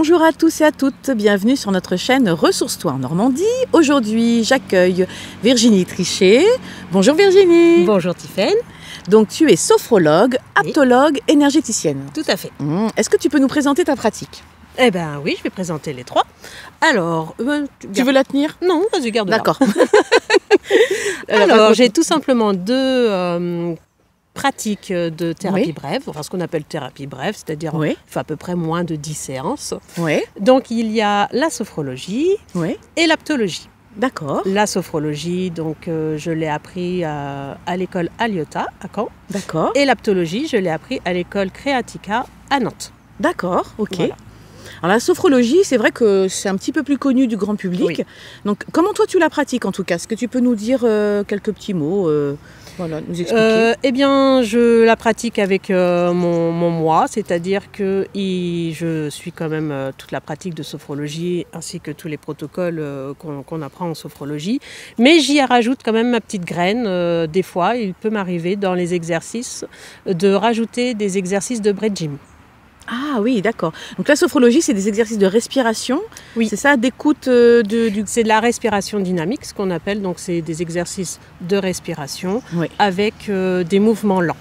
Bonjour à tous et à toutes, bienvenue sur notre chaîne Ressource-toi en Normandie. Aujourd'hui, j'accueille Virginie Trichet. Bonjour Virginie. Bonjour Tiffaine. Donc tu es sophrologue, aptologue, énergéticienne. Tout à fait. Est-ce que tu peux nous présenter ta pratique? Eh bien oui, je vais présenter les trois. Alors, tu veux la tenir? Non, vas-y, garde-la. D'accord. Alors, j'ai tout simplement deux pratiques de thérapie brève, enfin ce qu'on appelle thérapie brève, c'est-à-dire à peu près moins de 10 séances. Donc il y a la sophrologie et l'aptologie. D'accord. La sophrologie, donc je l'ai appris à l'école Aliota à Caen. D'accord. Et l'aptologie, je l'ai appris à l'école Creatica à Nantes. D'accord, ok. Voilà. Alors la sophrologie, c'est vrai que c'est un petit peu plus connu du grand public. Oui. Donc comment toi tu la pratiques en tout cas? Est-ce que tu peux nous dire quelques petits mots nous expliquer? Eh bien, je la pratique avec mon moi, c'est-à-dire que je suis quand même toute la pratique de sophrologie ainsi que tous les protocoles qu'on apprend en sophrologie. Mais j'y rajoute quand même ma petite graine. Des fois, il peut m'arriver dans les exercices de rajouter des exercices de breath gym. Ah oui, d'accord. Donc la sophrologie, c'est des exercices de respiration, c'est ça, d'écoute du... C'est de la respiration dynamique, ce qu'on appelle, donc c'est des exercices de respiration avec des mouvements lents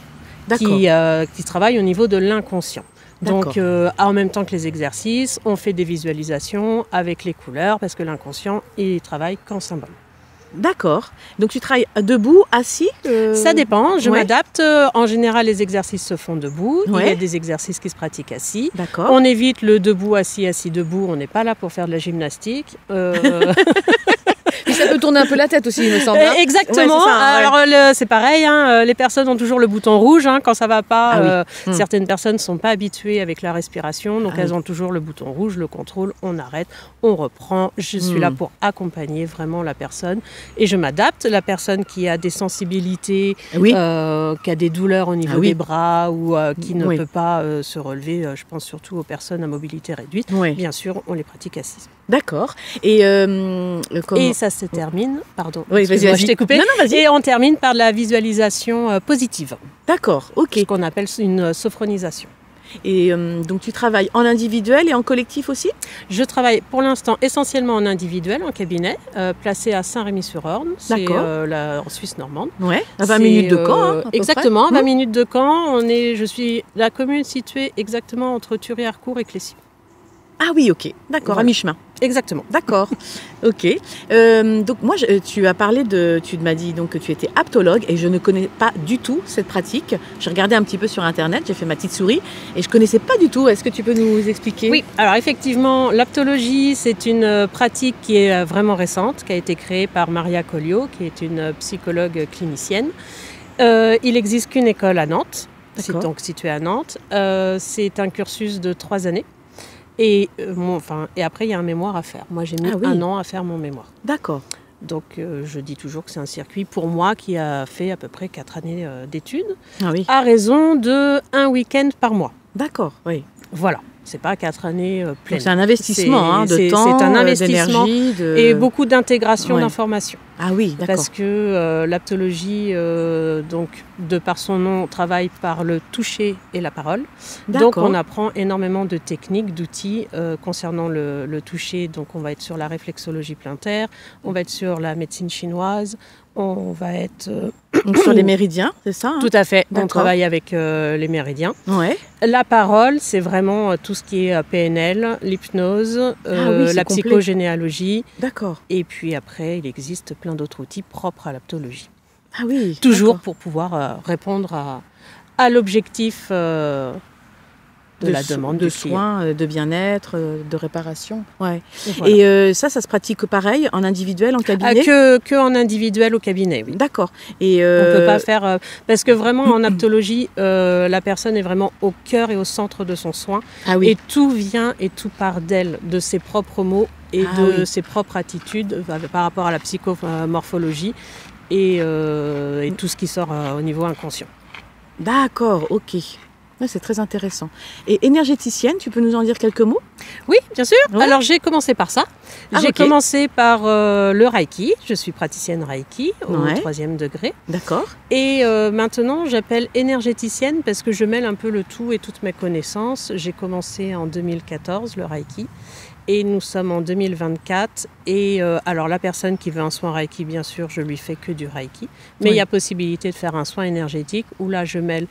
qui travaillent au niveau de l'inconscient. Donc en même temps que les exercices, on fait des visualisations avec les couleurs parce que l'inconscient, il travaille qu'en symbole. D'accord. Donc tu travailles debout, assis Ça dépend, je m'adapte. En général, les exercices se font debout. Il y a des exercices qui se pratiquent assis. On évite le debout, assis, assis, debout. On n'est pas là pour faire de la gymnastique. Puis ça peut tourner un peu la tête aussi, il me semble. Exactement. Ouais, c'est ça, alors c'est pareil, les personnes ont toujours le bouton rouge quand ça ne va pas. Certaines personnes ne sont pas habituées avec la respiration, donc elles ont toujours le bouton rouge, le contrôle, on arrête, on reprend. Je suis là pour accompagner vraiment la personne et je m'adapte. La personne qui a des sensibilités, qui a des douleurs au niveau des bras ou qui ne peut pas se relever, je pense surtout aux personnes à mobilité réduite, bien sûr, on les pratique assises. D'accord. Et ça se termine, pardon, je t'ai coupé. Non, vas-y. Et on termine par la visualisation positive. D'accord, ok. Ce qu'on appelle une sophronisation. Et donc tu travailles en individuel et en collectif aussi? Je travaille pour l'instant essentiellement en individuel, en cabinet, placé à Saint-Rémy-sur-Orne, c'est en Suisse normande. Ouais, à 20 minutes de Caen. Exactement, à 20 minutes de Caen. Je suis la commune située exactement entre Thury-Harcourt et Clécy. Ah oui, ok, d'accord, à mi-chemin. Exactement. D'accord, ok. Donc moi, tu m'as dit donc que tu étais aptologue et je ne connais pas du tout cette pratique. J'ai regardé un petit peu sur internet, j'ai fait ma petite souris et je ne connaissais pas du tout. Est-ce que tu peux nous expliquer? Oui, alors effectivement, l'aptologie, c'est une pratique qui est vraiment récente, qui a été créée par Maria Colliot, qui est une psychologue clinicienne. Il n'existe qu'une école à Nantes, c'est donc situé à Nantes. C'est un cursus de 3 années. Et après, il y a un mémoire à faire. Moi, j'ai mis 1 an à faire mon mémoire. D'accord. Donc, je dis toujours que c'est un circuit pour moi qui a fait à peu près 4 années d'études, à raison de 1 week-end par mois. D'accord, oui. Voilà. C'est pas 4 années pleines. C'est un investissement de temps, c'est un investissement d'énergie, et beaucoup d'intégration d'informations. Ah oui, d'accord. Parce que l'aptologie, donc de par son nom, travaille par le toucher et la parole. Donc on apprend énormément de techniques, d'outils concernant le toucher. Donc on va être sur la réflexologie plantaire, on va être sur la médecine chinoise, on va être sur les méridiens, c'est ça? Tout à fait. On travaille avec les méridiens. La parole, c'est vraiment tout ce qui est PNL, l'hypnose, la psychogénéalogie. D'accord. Et puis après, il existe plein d'autres outils propres à l'aptologie. Ah oui. Toujours pour pouvoir répondre à l'objectif de la demande de soins, de bien-être, de réparation. Ouais. Voilà. Et ça se pratique pareil en individuel, en cabinet? Que en individuel au cabinet, oui. D'accord. Et on peut pas faire parce que vraiment en aptologie, la personne est vraiment au cœur et au centre de son soin. Et tout vient et tout part d'elle, de ses propres mots et de ses propres attitudes par rapport à la psychomorphologie et tout ce qui sort au niveau inconscient. D'accord, ok. Ouais, c'est très intéressant. Et énergéticienne, tu peux nous en dire quelques mots? Oui, bien sûr. Ouais. Alors j'ai commencé par ça. J'ai commencé par le Reiki. Je suis praticienne Reiki au 3e degré. D'accord. Et maintenant, j'appelle énergéticienne parce que je mêle un peu le tout et toutes mes connaissances. J'ai commencé en 2014 le Reiki. Et nous sommes en 2024. Et alors la personne qui veut un soin Reiki, bien sûr, je lui fais que du Reiki. Mais il y a possibilité de faire un soin énergétique où là, je mêle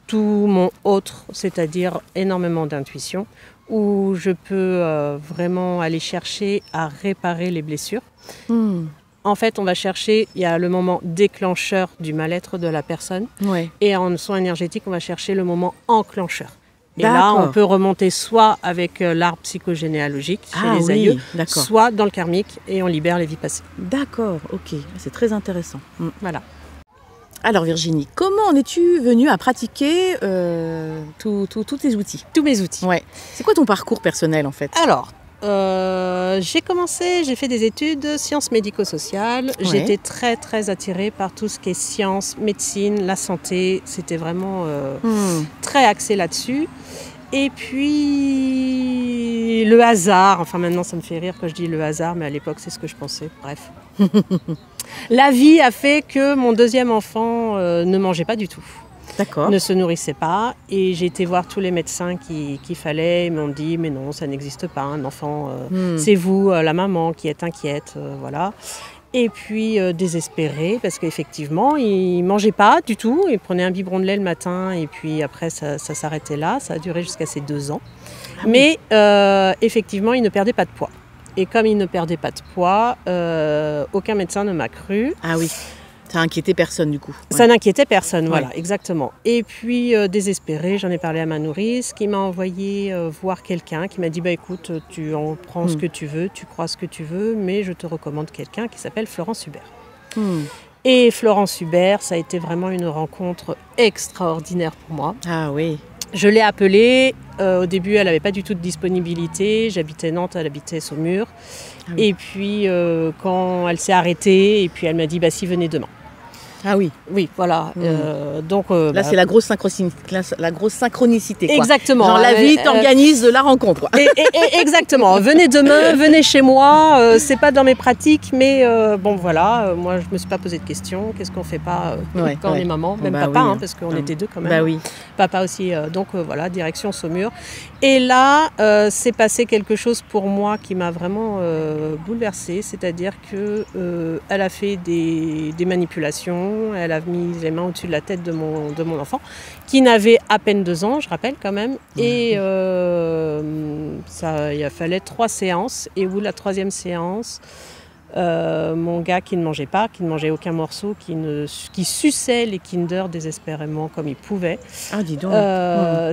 tout mon autre, c'est-à-dire énormément d'intuition, où je peux vraiment aller chercher à réparer les blessures. En fait, on va chercher, il y a le moment déclencheur du mal-être de la personne, et en soin énergétique, on va chercher le moment enclencheur. Et là, on peut remonter soit avec l'arbre psychogénéalogique chez les aïeux, soit dans le karmique, et on libère les vies passées. D'accord, ok, c'est très intéressant. Voilà. Alors Virginie, comment en es-tu venue à pratiquer tous tes outils? Tous mes outils. Ouais. C'est quoi ton parcours personnel en fait? Alors, j'ai fait des études sciences médico-sociales. J'étais très très attirée par tout ce qui est sciences, médecine, la santé. C'était vraiment très axé là-dessus. Et puis le hasard, enfin maintenant ça me fait rire quand je dis le hasard, mais à l'époque c'est ce que je pensais, bref. La vie a fait que mon deuxième enfant ne mangeait pas du tout. D'accord. Ne se nourrissait pas, et j'ai été voir tous les médecins qu'il fallait. Ils m'ont dit mais non, ça n'existe pas, un enfant, c'est vous, la maman, qui êtes inquiète, voilà. Et puis désespérée, parce qu'effectivement, il ne mangeait pas du tout. Il prenait un biberon de lait le matin, et puis après, ça s'arrêtait là. Ça a duré jusqu'à ses 2 ans. Mais effectivement, il ne perdait pas de poids. Et comme il ne perdait pas de poids, aucun médecin ne m'a cru. Ah oui, ça inquiétait personne du coup. Ça n'inquiétait personne, voilà, exactement. Et puis, désespérée, j'en ai parlé à ma nourrice, qui m'a envoyé voir quelqu'un, qui m'a dit, bah écoute, tu en prends ce que tu veux, tu crois ce que tu veux, mais je te recommande quelqu'un qui s'appelle Florence Hubert. Et Florence Hubert, ça a été vraiment une rencontre extraordinaire pour moi. Ah oui. Je l'ai appelée, au début elle n'avait pas du tout de disponibilité, j'habitais Nantes, elle habitait Saumur. Ah oui. Et puis quand elle s'est arrêtée, et puis elle m'a dit, bah si, venez demain. Ah oui. Oui, voilà. Donc, là, c'est la grosse synchronicité. Quoi. Exactement. Genre la vie t'organise de la rencontre. Quoi. Exactement. Venez demain, venez chez moi. C'est pas dans mes pratiques, mais bon voilà. Moi, je me suis pas posé de questions. Qu'est-ce qu'on fait pas quand on est maman, même papa, hein, parce qu'on était deux quand même. Bah oui. Papa aussi. Donc voilà, direction Saumur. Et là, c'est passé quelque chose pour moi qui m'a vraiment bouleversée. C'est-à-dire que elle a fait des manipulations. Elle a mis les mains au-dessus de la tête de mon enfant, qui n'avait à peine 2 ans, je rappelle quand même. Et il a fallu 3 séances. Et au bout de la 3e séance, mon gars qui ne mangeait pas, qui ne mangeait aucun morceau, qui suçait les Kinder désespérément comme il pouvait,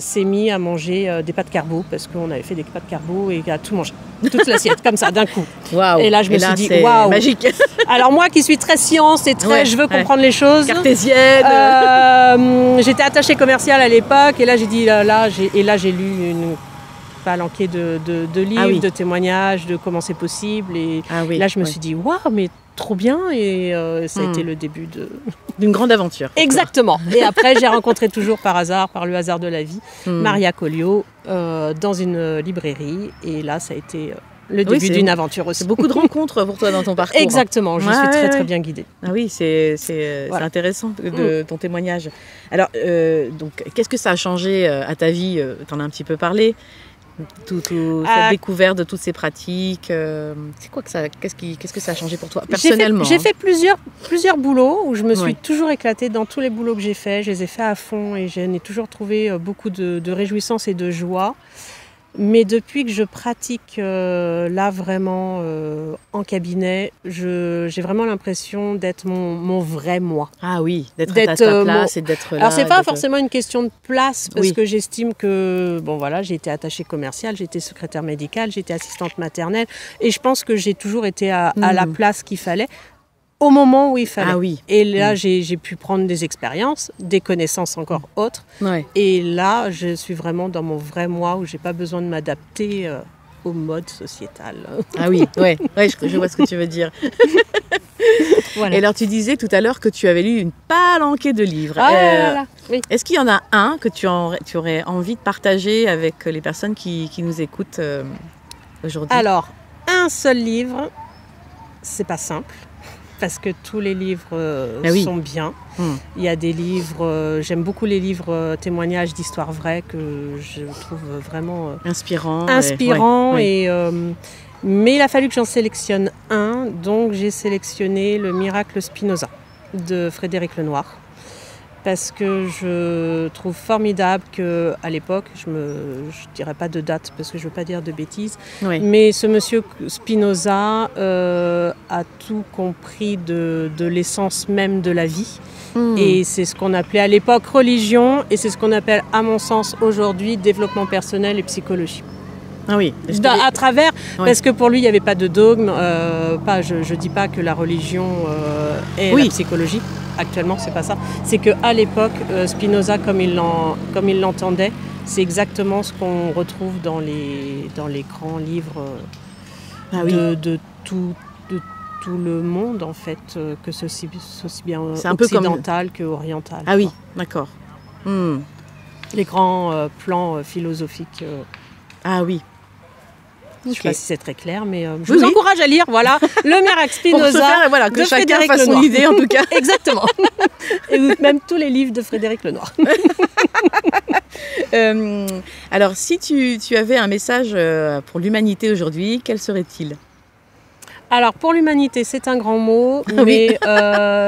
s'est mis à manger des pâtes carbo, parce qu'on avait fait des pâtes carbo, et il a tout mangé, toute l'assiette, comme ça, d'un coup. Wow. Et là, je me suis dit, waouh, magique. Alors moi qui suis très science et très, je veux comprendre les choses. Cartésienne. J'étais attachée commerciale à l'époque, et là j'ai dit, là j'ai lu une palanquée de livres, de témoignages, de comment c'est possible. Et là, je me suis dit, waouh, mais trop bien. Et ça a été le début d'une grande aventure. Exactement. Et après, j'ai rencontré toujours par hasard, par le hasard de la vie, Maria Colliot dans une librairie. Et là, ça a été le début d'une aventure aussi. C'est beaucoup de rencontres pour toi dans ton parcours. Exactement. Je suis très, très bien guidée. Ah oui, c'est intéressant ton témoignage. Alors, donc, qu'est-ce que ça a changé à ta vie? Tu en as un petit peu parlé. Cette découverte de toutes ces pratiques, c'est quoi qu'est-ce que ça a changé pour toi personnellement? J'ai fait plusieurs boulots où je me suis toujours éclatée dans tous les boulots que j'ai faits. Je les ai faits à fond, et j'en ai toujours trouvé beaucoup de réjouissance et de joie. Mais depuis que je pratique là vraiment en cabinet, j'ai vraiment l'impression d'être mon vrai moi. Ah oui, d'être à ta place et d'être là. Alors c'est pas forcément une question de place, parce que j'estime que, bon voilà, j'ai été attachée commerciale, j'ai été secrétaire médicale, j'ai été assistante maternelle, et je pense que j'ai toujours été à la place qu'il fallait, au moment où il fallait. Ah oui. Et là, j'ai pu prendre des expériences, des connaissances encore autres. Et là, je suis vraiment dans mon vrai moi, où j'ai pas besoin de m'adapter au mode sociétal. Ah oui, je vois ce que tu veux dire. Voilà. Et alors, tu disais tout à l'heure que tu avais lu une palanquée de livres. Ah là là, oui. Est-ce qu'il y en a un que tu aurais envie de partager avec les personnes qui nous écoutent aujourd'hui? Alors, un seul livre, c'est pas simple, parce que tous les livres sont bien. Il y a des livres, j'aime beaucoup les livres témoignages d'histoires vraies que je trouve vraiment inspirants. Mais il a fallu que j'en sélectionne un, donc j'ai sélectionné Le Miracle Spinoza de Frédéric Lenoir. Parce que je trouve formidable qu'à l'époque, je dirais pas de date parce que je veux pas dire de bêtises, mais ce monsieur Spinoza a tout compris de l'essence même de la vie. Et c'est ce qu'on appelait à l'époque religion, et c'est ce qu'on appelle à mon sens aujourd'hui développement personnel et psychologie. Ah oui. À travers, parce que pour lui il n'y avait pas de dogme, je dis pas que la religion est la psychologie. Actuellement, c'est pas ça. C'est qu'à l'époque, Spinoza, comme il l'entendait, c'est exactement ce qu'on retrouve dans les grands livres de tout le monde, en fait, que ceci bien occidental que oriental. Ah oui, d'accord. Les grands plans philosophiques. Ah oui. Je ne sais pas si c'est très clair, mais je vous encourage à lire, voilà, Le Miracle Spinoza que chacun fasse son idée, en tout cas. Exactement. Et même tous les livres de Frédéric Lenoir. Alors, si tu avais un message pour l'humanité aujourd'hui, quel serait-il ? Alors, pour l'humanité, c'est un grand mot, mais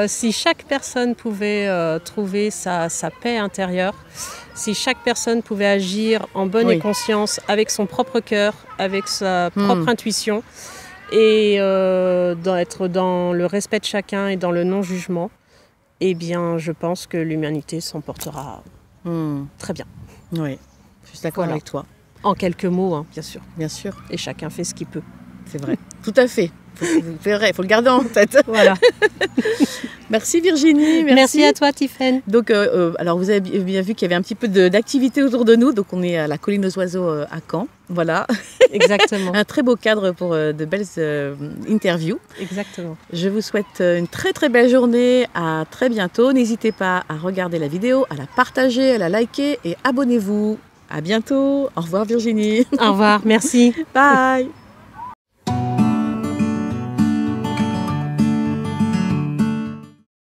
si chaque personne pouvait trouver sa paix intérieure, si chaque personne pouvait agir en bonne et conscience avec son propre cœur, avec sa propre intuition, et être dans le respect de chacun et dans le non-jugement, eh bien, je pense que l'humanité s'en portera très bien. Oui, je suis d'accord avec toi. En quelques mots, hein, bien sûr. Bien sûr. Et chacun fait ce qu'il peut. C'est vrai, tout à fait. C'est vrai, il faut le garder en tête. Voilà. Merci Virginie. Merci à toi Tiffaine. Donc, alors vous avez bien vu qu'il y avait un petit peu d'activité autour de nous. Donc on est à la Colline aux Oiseaux à Caen. Voilà. Exactement. Un très beau cadre pour de belles interviews. Exactement. Je vous souhaite une très très belle journée. À très bientôt. N'hésitez pas à regarder la vidéo, à la partager, à la liker et abonnez-vous. À bientôt. Au revoir Virginie. Au revoir. Merci. Bye.